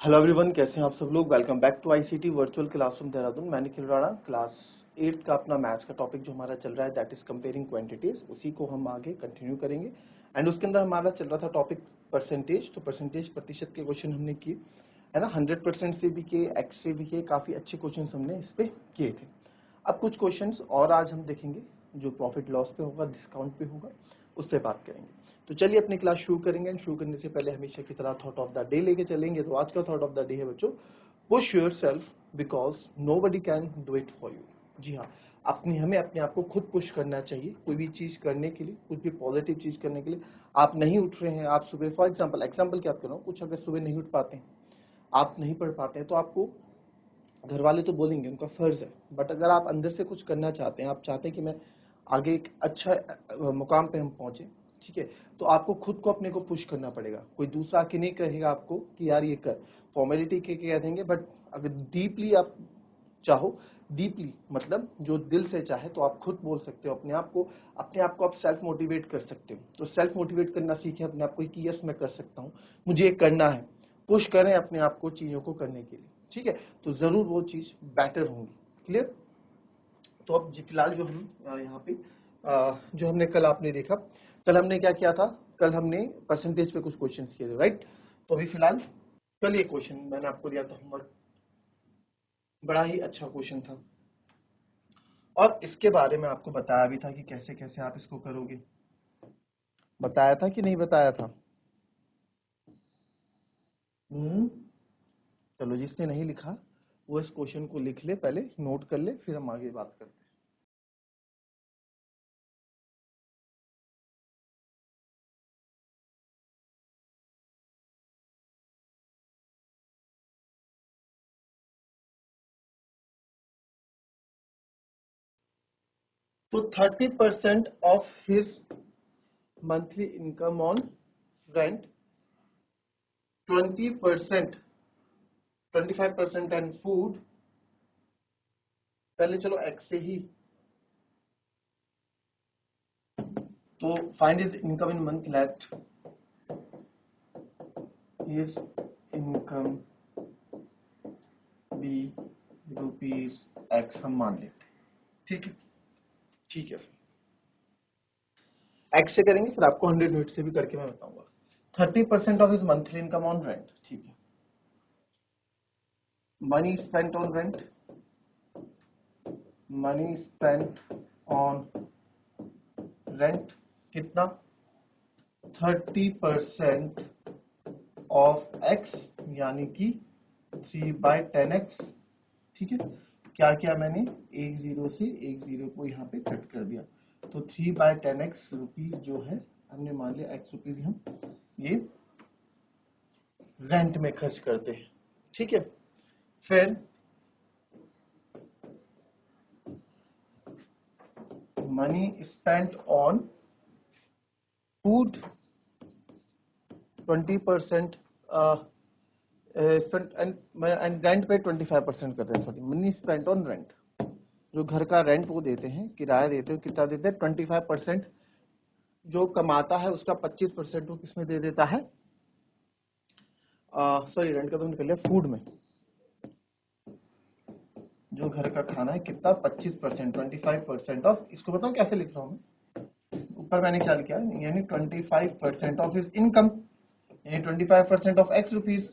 Hello everyone, कैसे हैं आप सब लोग। Welcome back to ICT virtual classroom Dehradun. मैंने खिलवाड़ा क्लास 8 का अपना मैथ्स का टॉपिक जो हमारा चल रहा है दैट इज कंपेयरिंग क्वांटिटीज, उसी को हम आगे कंटिन्यू करेंगे। एंड उसके अंदर हमारा चल रहा था टॉपिक परसेंटेज। तो परसेंटेज प्रतिशत के क्वेश्चन हमने किए है ना, 100% से भी किए, एक्स से भी किए, काफी अच्छे क्वेश्चन हमने इस पे किए थे। अब कुछ क्वेश्चन और आज हम देखेंगे जो प्रॉफिट लॉस पे होगा, डिस्काउंट पे होगा, उस पर बात करेंगे। तो चलिए अपनी क्लास शुरू करेंगे। एंड शुरू करने से पहले हमेशा की तरह थॉट ऑफ द डे लेके चलेंगे। तो आज का थॉट ऑफ द डे है बच्चों, push yourself because nobody can do it for you. जी हाँ, हमें अपने आप को खुद पुश करना चाहिए। कोई भी चीज करने के लिए, कुछ भी पॉजिटिव चीज करने के लिए। आप नहीं उठ रहे हैं, आप सुबह फॉर एग्जाम्पल क्या कर रहा हूँ, कुछ अगर सुबह नहीं उठ पाते हैं, आप नहीं पढ़ पाते हैं, तो आपको घर वाले तो बोलेंगे, उनका फर्ज है। बट अगर आप अंदर से कुछ करना चाहते हैं, आप चाहते हैं कि मैं आगे एक अच्छा मुकाम पे हम पहुंचे, ठीक है, तो आपको खुद को अपने को पुश करना पड़ेगा। कोई दूसरा आके नहीं कहेगा आपको कि यार ये कर, फॉर्मेलिटी के कह देंगे। बट अगर डीपली आप चाहो, डीपली मतलब जो दिल से चाहे, तो आप खुद बोल सकते हो अपने आप को आप सेल्फ मोटिवेट कर सकते हो। तो सेल्फ मोटिवेट करना सीखें अपने आप को कि यस मैं कर सकता हूँ, मुझे ये करना है। पुश करें अपने आप को चीजों को करने के लिए, ठीक है, तो जरूर वो चीज बेटर होंगी। क्लियर। तो अब फिलहाल जो हम यहाँ पे जो हमने कल आपने देखा, कल हमने क्या किया था, कल हमने परसेंटेज पे कुछ क्वेश्चन किए थे, राइट। तो अभी फिलहाल कल ये क्वेश्चन मैंने आपको दिया था होमवर्क, बड़ा ही अच्छा क्वेश्चन था। और इसके बारे में आपको बताया भी था कि कैसे कैसे आप इसको करोगे। बताया था कि नहीं बताया था? चलो, जिसने नहीं लिखा वो इस क्वेश्चन को लिख ले, पहले नोट कर ले, फिर हम आगे बात करते हैं। तो 30% of his monthly income on rent, 20%, 25% and food। पहले चलो एक्स से ही, तो find his income in month, let his income be rupees X हम मान लेते हैं, ठीक है। ठीक है, एक्स से करेंगे, फिर आपको 100 यूनिट से भी करके मैं बताऊंगा। 30% of his monthly income on rent, ठीक है। Money spent on rent, money spent on rent कितना, 30% ऑफ एक्स, यानी कि 3/10x, ठीक है। क्या किया मैंने, एक जीरो से एक जीरो को यहाँ पे कट कर दिया, तो 3/10x रुपीज जो है हमने मान लिया एक्स रुपीज हम ये रेंट में खर्च करते हैं, ठीक है। फिर money spent on food 20%, and rent पे 25% करते हैं, sorry, money spent on rent, जो घर का रेंट वो देते हैं, किराया देते हैं, कितना देते हैं, 25%। जो कमाता है उसका 25% वो किसमें दे देता है, सॉरी रेंट का तो निकल लिया, फूड में। जो घर का खाना है कितना, 25%, 25% ऑफ, इसको बताओ कैसे लिख रहा हूं मैं, ऊपर मैंने क्या लिखा है, यानी 25% ऑफ इज इनकम, यानी 25% ऑफ एक्स रुपीज।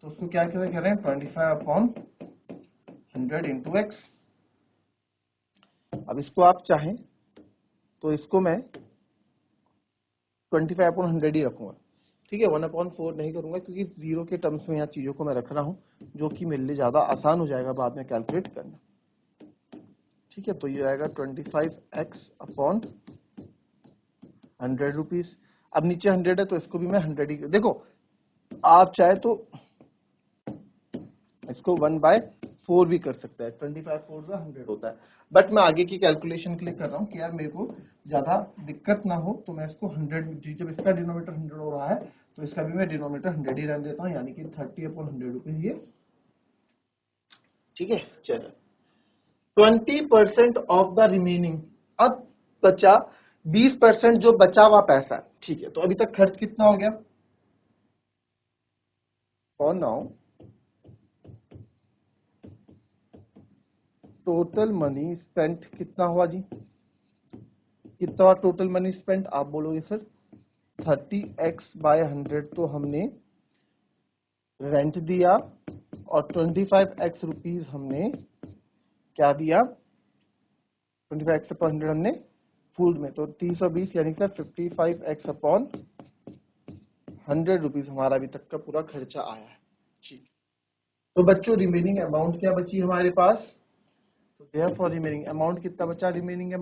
तो उसको क्या कह रहे हैं, 25/100 इंटू एक्स। अब इसको आप चाहें तो इसको मैं 25/100 ही रखूंगा, ठीक है। 1/4 नहीं करूंगा, क्योंकि जीरो के टर्म्स में यहाँ चीजों को मैं रख रहा हूँ, जो कि मेरे लिए ज्यादा आसान हो जाएगा बाद में कैलकुलेट करना, ठीक है। तो ये आएगा 25x/100 रुपीज। अब नीचे 100 है तो इसको भी मैं 100 ही, देखो आप चाहे तो इसको 1/4 भी कर सकता है, 25/4 होता है। बट मैं आगे की कैलकुलेशन के लिए कर रहा हूँ कि यार मेरे को ज्यादा दिक्कत ना हो, तो मैं इसको 100, जब इसका डिनोमीटर 100 हो रहा है तो इसका भी मैं डिनोमीटर 100 ही रहने देता हूँ, यानी कि 30/100 रुपीज ये, ठीक है। चलो, 20% ऑफ द रिमेनिंग, अब बचा 20% जो बचा हुआ पैसा, ठीक है। तो अभी तक खर्च कितना हो गया, और नाउ टोटल मनी स्पेंट कितना हुआ जी, कितना हुआ टोटल मनी स्पेंट? आप बोलोगे सर 30x/100 तो हमने रेंट दिया और 25x रुपीज हमने क्या दिया, 25x/100 हमने फूड में, तो 320 यानी सर 55x/100 रुपीज हमारा अभी तक का पूरा खर्चा आया है। ठीक, तो बच्चों रिमेनिंग अमाउंट क्या बची हमारे पास? तो देयरफॉर रिमेनिंग अमाउंट कितना बचा? रिमेनिंग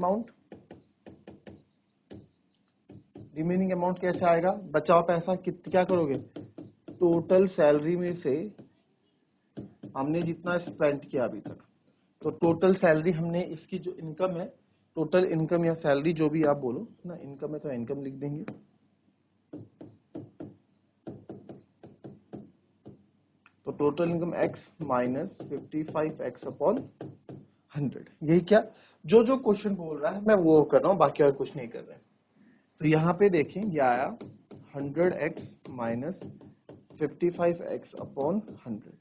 अमाउंट कैसे आएगा? बचाओ पैसा क्या करोगे? टोटल सैलरी में से हमने जितना स्पेंड किया अभी तक, तो टोटल सैलरी हमने इसकी जो इनकम है, टोटल इनकम या सैलरी जो भी आप बोलो ना, इनकम है तो इनकम लिख देंगे। तो total income x minus 55x/100, यही क्या जो जो क्वेश्चन बोल रहा है मैं वो कर रहा हूँ, बाकी और कुछ नहीं कर रहे हैं। तो यहाँ पे देखें ये आया 100x माइनस 55x/100,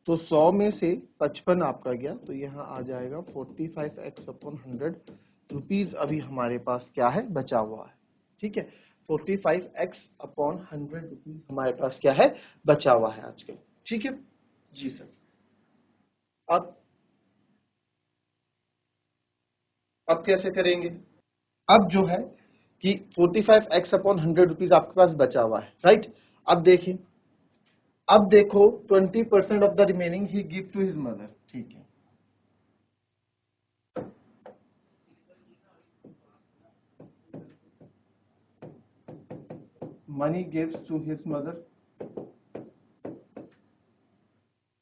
तो 100 में से 55 आपका गया, तो यहाँ आ जाएगा 45x/100 रुपीज अभी हमारे पास क्या है, बचा हुआ है। ठीक है, 45x/100 रुपीज हमारे पास क्या है, बचा हुआ है आजकल। ठीक है जी सर। अब कैसे करेंगे? अब जो है कि 45x/100 रुपीज आपके पास बचा हुआ है, राइट। अब देखिए, अब देखो 20% of the remaining he give to his mother. ठीक है, money gives to his mother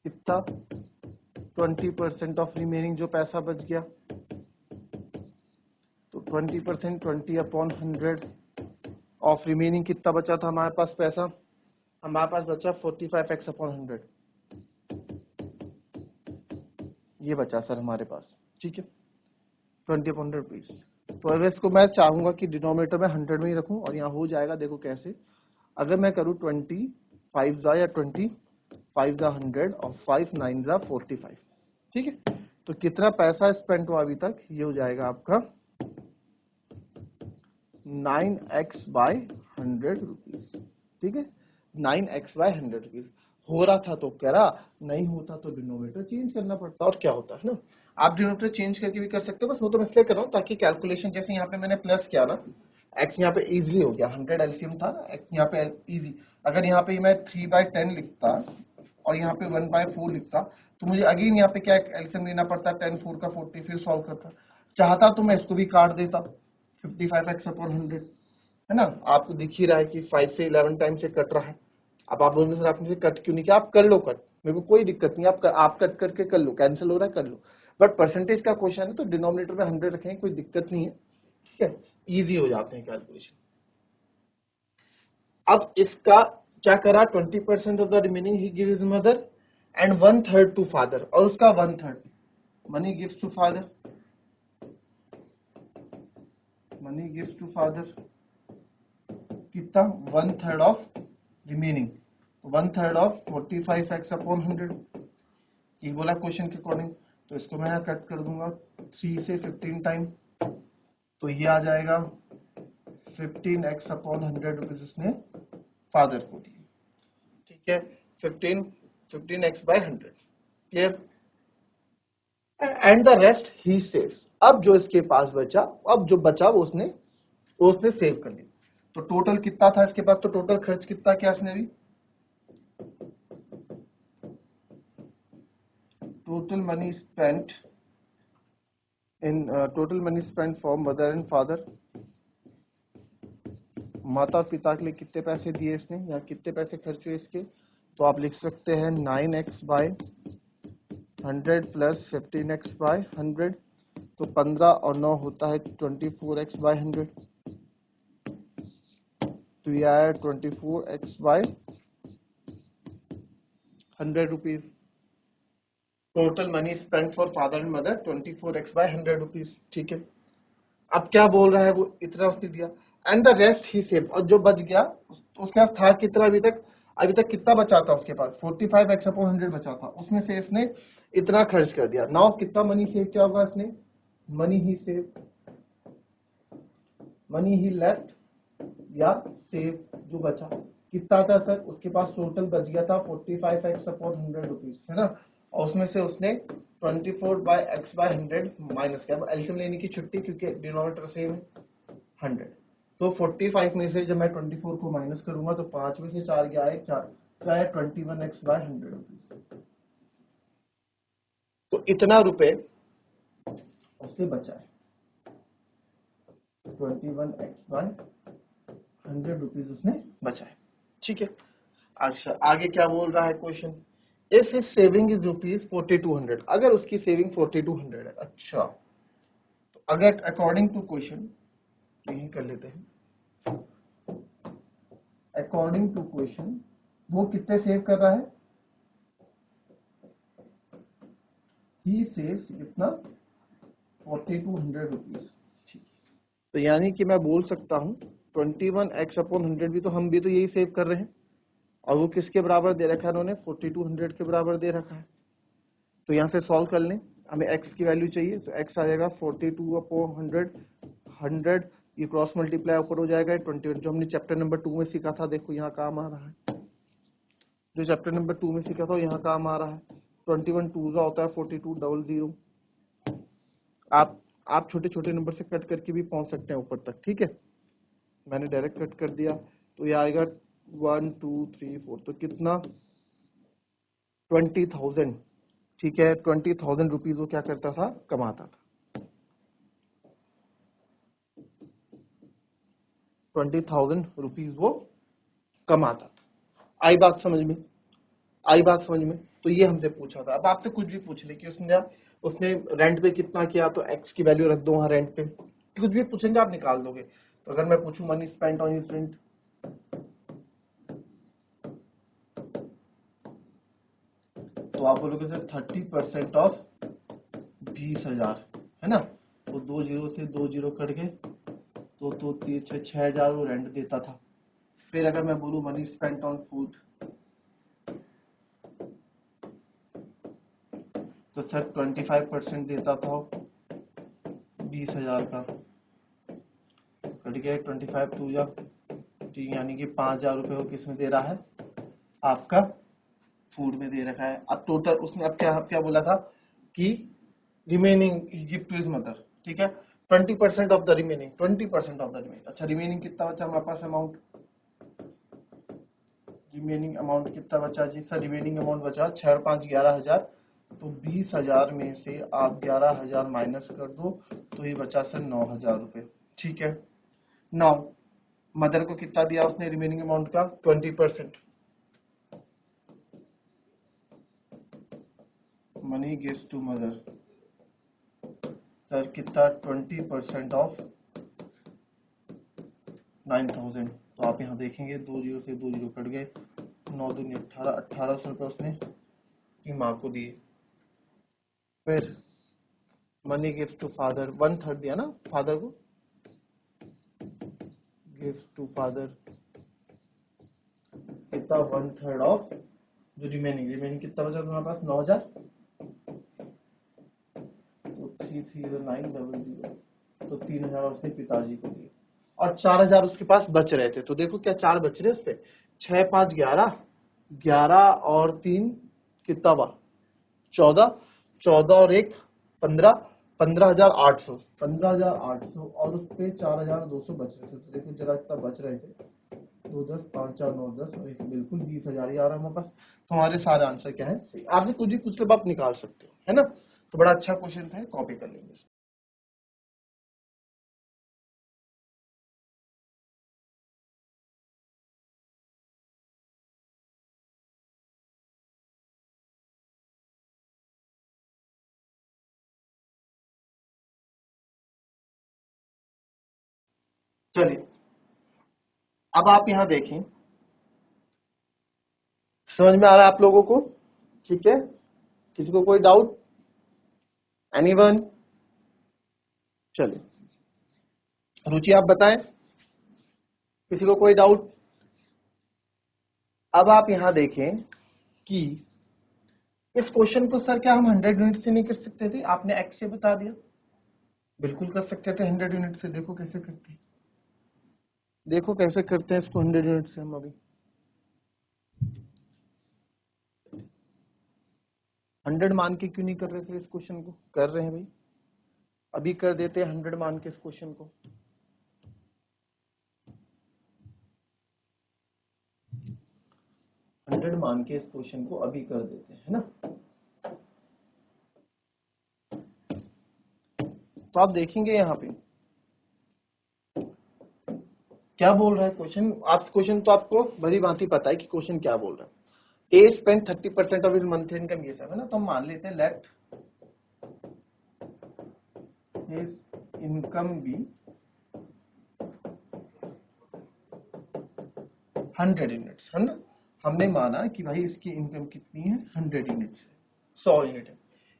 कितना, 20% ऑफ रिमेनिंग जो पैसा बच गया, तो 20% 20/100 ऑफ रिमेनिंग कितना बचा था हमारे पास पैसा, हमारे पास बचा 45x/100, ये बचा सर हमारे पास। ठीक है, 20/100 रुपीज। तो अगर इसको मैं चाहूंगा कि डिनोमिनेटर में 100 में ही रखूं, और यहाँ हो जाएगा, देखो कैसे, अगर मैं करूँ 25 या 25 100 और 5 9 45, ठीक है, तो कितना पैसा स्पेंड हुआ अभी तक, ये हो जाएगा आपका 9x/100 रुपीज। ठीक है, 9x/100 रुपीज हो रहा था तो कह रहा, नहीं होता तो डिनोमिनेटर चेंज करना पड़ता, और क्या होता है ना, आप डिनोमिनेटर चेंज करके भी कर सकते हो, बस वो तो मैं इसलिए कर रहा हूँ ताकि कैलकुलेशन, जैसे यहाँ पे मैंने प्लस किया ना, x यहाँ पे इजीली हो गया, 100 एलसीएम था ना, x यहाँ पे इजी, अगर यहाँ पे मैं 3/10 लिखता और यहाँ पे 1/4 लिखता, तो मुझे अगेन यहाँ पे क्या एलसीएम लेना पड़ता, 10 4 का 40, फिर सॉल्व करता, चाहता तो मैं इसको भी काट देता 55x/100, है ना, आपको दिख ही रहा है कि 5 से 11 टाइम से कट रहा है। अब आप बोलते सर आपने से कट क्यों नहीं किया, आप कर लो कट, मेरे को कोई दिक्कत नहीं, आप कट करके कर लो, कैंसिल हो रहा है कर लो, बट परसेंटेज का क्वेश्चन है तो डिनोमिनेटर में 100 रखेंगे, कोई दिक्कत नहीं है। ठीक है, इजी हो जाते हैं कैलकुलेशन। अब इसका क्या करा, 20% of the remaining he give his mother and 1/3 to father, और उसका 1/3 money gives to father, money gives to father कितना, 1/3 ऑफ रिमेनिंग, 1/3 ऑफ 45x/100, ये बोला क्वेश्चन के अकॉर्डिंग, तो इसको मैं कट कर दूंगा 3 से 15 टाइम, तो ये आ जाएगा 15x/100 रुपीज उसने फादर को दिए। ठीक है, 15x/100, clear, and the rest he saves. अब जो इसके पास बचा, अब जो बचा वो उसने सेव कर लिया, तो टोटल कितना था इसके पास, तो टोटल खर्च कितना किया इसने भी, total money spent for mother and father, माता पिता के लिए कितने पैसे दिए इसने, या कितने पैसे खर्च हुए इसके, तो आप लिख सकते हैं 9x/100 प्लस 15x/100, तो 15 और 9 होता है 24x/100, तो ये आया 24x/100 rupees. Total money spend for father and mother 24x/100 rupees. ठीक है, अब क्या बोल रहा है वो, इतना उसने दिया, and the rest he save, और जो बच गया उसके पास था कितना अभी तक कितना बचा था उसके पास, 45x/100 बचा था, उसमें से इसने इतना खर्च कर दिया। नाउ कितना मनी सेव किया होगा इसने, मनी ही सेव, मनी ही लेफ्ट या सेव, जो बचा कितना था सर, उसके पास टोटल बच गया था 45x/100 रुपीज, है ना, और उसमें से उसने 24/x/100 माइनस किया। एलसीएम लेने की छुट्टी, क्योंकि डिनोमिनेटर सेम है 100। तो 45 में से जब मैं 24 को माइनस करूंगा तो 5 में से 4 गया है 4, क्या है 21x/100 रुपीज। तो इतना रुपए उससे बचा है, 21x/100 रुपीज उसने बचा है, ठीक है। अच्छा आगे क्या बोल रहा है question, if his saving is rupees 4200, अगर उसकी सेविंग 4200 है। अच्छा तो अगर अकॉर्डिंग टू क्वेश्चन, यही कर लेते हैं, अकॉर्डिंग टू क्वेश्चन वो कितने सेव कर रहा है, ही सेव्स कितना 4200 रुपीज, ठीक। तो यानी कि मैं बोल सकता हूं 21x/100 भी तो हम भी तो यही सेव कर रहे हैं, और वो किसके बराबर दे रखा है उन्होंने, 4200 के बराबर दे रखा है। तो यहाँ से सॉल्व कर लें, हमें x की वैल्यू चाहिए, तो x आ जाएगा 42/100, 100 ये क्रॉस मल्टीप्लाई ऊपर हो जाएगा 21, जो हमने चैप्टर नंबर 2 में सीखा था, देखो यहाँ काम आ रहा है, जो चैप्टर नंबर 2 में सीखा था यहाँ काम आ रहा है। 21 2 का होता है 42 00। आप छोटे छोटे नंबर से कट करके भी पहुंच सकते हैं ऊपर तक, ठीक है। मैंने डायरेक्ट कट कर दिया, तो ये आएगा 1 2 3 4, तो कितना 20,000, ठीक है। 20,000 रुपीज वो क्या करता था, कमाता था। 20,000 रुपीज वो कमाता था। आई बात समझ में, आई बात समझ में। तो ये हमसे पूछा था। अब आपसे कुछ भी पूछ ले कि उसने रेंट पे कितना किया, तो एक्स की वैल्यू रख दो वहां रेंट पे, कुछ भी पूछेंगे आप निकाल दोगे। तो अगर मैं पूछूं money spent on his rent, तो आप बोलोगे सर 30% ऑफ 20,000, है ना। तो 2 जीरो से 2 जीरो कट गए, तो 6,000 वो रेंट देता था। फिर अगर मैं बोलूं मनी स्पेंट ऑन फूड, तो सर 25% देता था 20,000 का, कट गया 25 टू जा, यानी कि 5,000 रुपये वो किस में दे रहा है, आपका फूड में दे रखा है। अब टोटल उसने अब क्या बोला था कि remaining give to his mother, ठीक है। 20% of the remaining, 20% of the remaining. अच्छा रिमेनिंग कितना बचा हमारे पास अमाउंट, रिमेनिंग अमाउंट कितना बचा जी सर, रिमेनिंग अमाउंट बचा 6 और 5 11,000, तो 20,000 में से आप 11,000 माइनस कर दो, तो ये बचा सर 9,000 रुपये, ठीक है। नाउ मदर को कितना दिया उसने रिमेनिंग अमाउंट का, 20%, money gives to mother, sir कितना 20% ऑफ 9,000। तो आप यहाँ देखेंगे 2 जीरो से 2 जीरो कट गए, 9 दूनी 18, 1,800 रुपये उसने की माँ को दिए। फिर मनी गिव्स टू फादर, 1/3 दिया ना फादर को, गिव्स टू फादर कितना 1/3 ऑफ जो रिमेनिंग कितना बचा तुम्हारे पास 9,000, तो 33900, तो 3,000 उसने पिताजी को दिए, और 4,000 उसके पास बच रहे थे। तो देखो क्या 4 बच रहे उस पे, 6 5 11, 11 और 3 कितना हुआ 14, 14 और 1 15, 15,800, 15,800, और उस पे 4,200 बच रहे थे। तो देखो जरा इतना बच रहे थे, 2 10 5 4 9 10 और एक बिल्कुल 20,000 ही आ रहा है हमारे पास। तो हमारे सारे आंसर क्या है सही। आपसे कुछ भी पूछ ले आप निकाल सकते हो, है ना। तो बड़ा अच्छा क्वेश्चन था, कॉपी कर लेंगे। चलिए अब आप यहाँ देखें, समझ में आ रहा है आप लोगों को, ठीक है। किसी को कोई डाउट, एनीवन, चलिए रुचि आप बताएं, किसी को कोई डाउट। अब आप यहां देखें कि इस क्वेश्चन को सर क्या हम 100 यूनिट से नहीं कर सकते थे? आपने एक्स से बता दिया, बिल्कुल कर सकते थे 100 यूनिट से। देखो कैसे करते हैं, देखो कैसे करते हैं इसको 100 यूनिट से हम अभी 100 मान के क्यों नहीं कर रहे थे इस क्वेश्चन को? कर रहे हैं भाई, अभी कर देते हैं 100 मान के इस क्वेश्चन को। हंड्रेड मान के इस क्वेश्चन को अभी कर देते हैं, है ना। तो आप देखेंगे यहाँ पे क्या बोल रहा है क्वेश्चन। आप क्वेश्चन तो आपको भली भांति पता है कि क्वेश्चन क्या बोल रहा है। A spend 30% of his monthly income, ये सब है ना। तो हम मान लेते हैं let his income be 100 units, है ना। हमने माना कि भाई इसकी इनकम कितनी है, 100 यूनिट्स, 100 यूनिट है।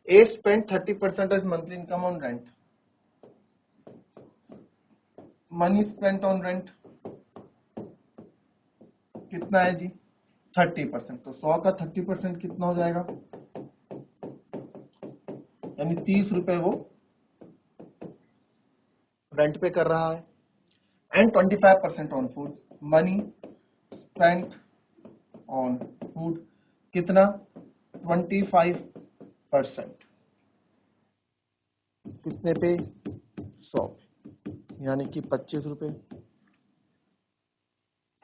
A spend 30% of monthly income on rent, money spent on rent कितना है जी, 30%। तो 100 का 30% कितना हो जाएगा, यानी 30 रुपए वो रेंट पे कर रहा है। And 25% on food, money spent on food कितना, 25%, कितने पे, 100, यानी कि 25 रुपए।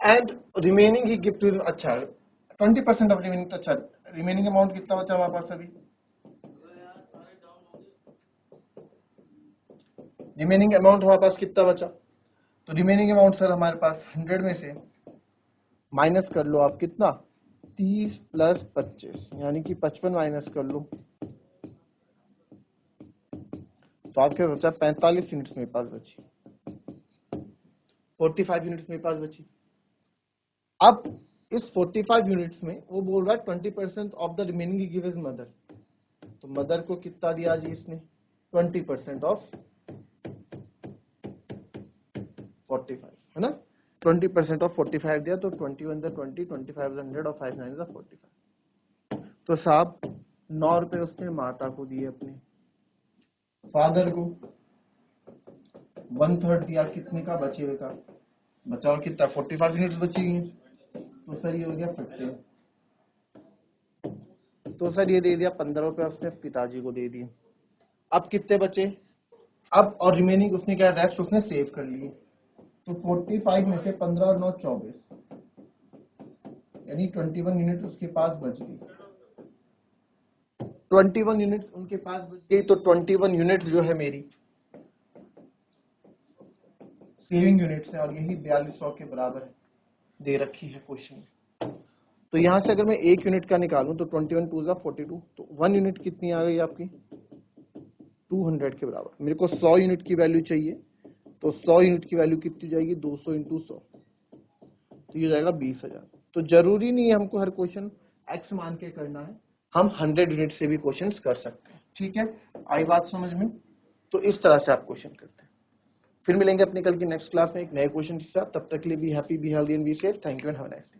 एंड रिमेनिंग ही गिफ्ट, अच्छा 20% ऑफ रिमेनिंग, तो अच्छा रिमेनिंग अमाउंट कितना बचा हमारे पास अभी, रिमेनिंग अमाउंट हमारे पास कितना बचा। तो रिमेनिंग अमाउंट सर हमारे पास 100 में से माइनस कर लो आप कितना, 30 प्लस 25, यानी कि 55 माइनस कर लो, तो आपके बचा 45 यूनिट्स मेरे पास बची, 45 यूनिट्स मेरे पास बची। अब इस 45 यूनिट्स में वो बोल रहा है 20% of the remaining give his mother. तो मदर को कितना दिया जी इसने, 20% ऑफ 45, है ना। 20% ऑफ 45 दिया, तो 21 20, 25 100 और 5 9 45। तो साहब 9 रुपए उसने माता को दिए अपने, फादर को 1/3 दिया, कितने का, बचे हुए का। बचाओ कितना, 45 यूनिट्स बची हुई हैं। तो सर ये हो गया 15। तो सर ये दे दिया 15 रुपए उसने पिताजी को दे दिए। अब कितने बचे, अब और रिमेनिंग उसने क्या, रेस्ट उसने सेव कर लिए। तो 45 में से 15 और 9 24, यानी 21 यूनिट उसके पास बच गई। 21 यूनिट्स उनके पास बच गई। तो 21 यूनिट्स जो है मेरी सेविंग यूनिट्स है, और यही 4200 के बराबर है, दे रखी है क्वेश्चन में। तो यहां से अगर मैं 1 यूनिट का निकालूं तो 21 2 42, तो 1 यूनिट कितनी आ गई आपकी, 200 के बराबर। मेरे को 100 यूनिट की वैल्यू चाहिए, तो 100 यूनिट की वैल्यू कितनी जाएगी, 200 इंटू 100, तो ये जाएगा 20,000। तो जरूरी नहीं है हमको हर क्वेश्चन एक्स मान के करना है, हम 100 यूनिट से भी क्वेश्चन कर सकते हैं। ठीक है, आई बात समझ में। तो इस तरह से आप क्वेश्चन करते हैं। फिर मिलेंगे अपने कल की नेक्स्ट क्लास में एक नए क्वेश्चन के साथ। तब तक के लिए be happy, be healthy and be safe. Thank you and have a nice day.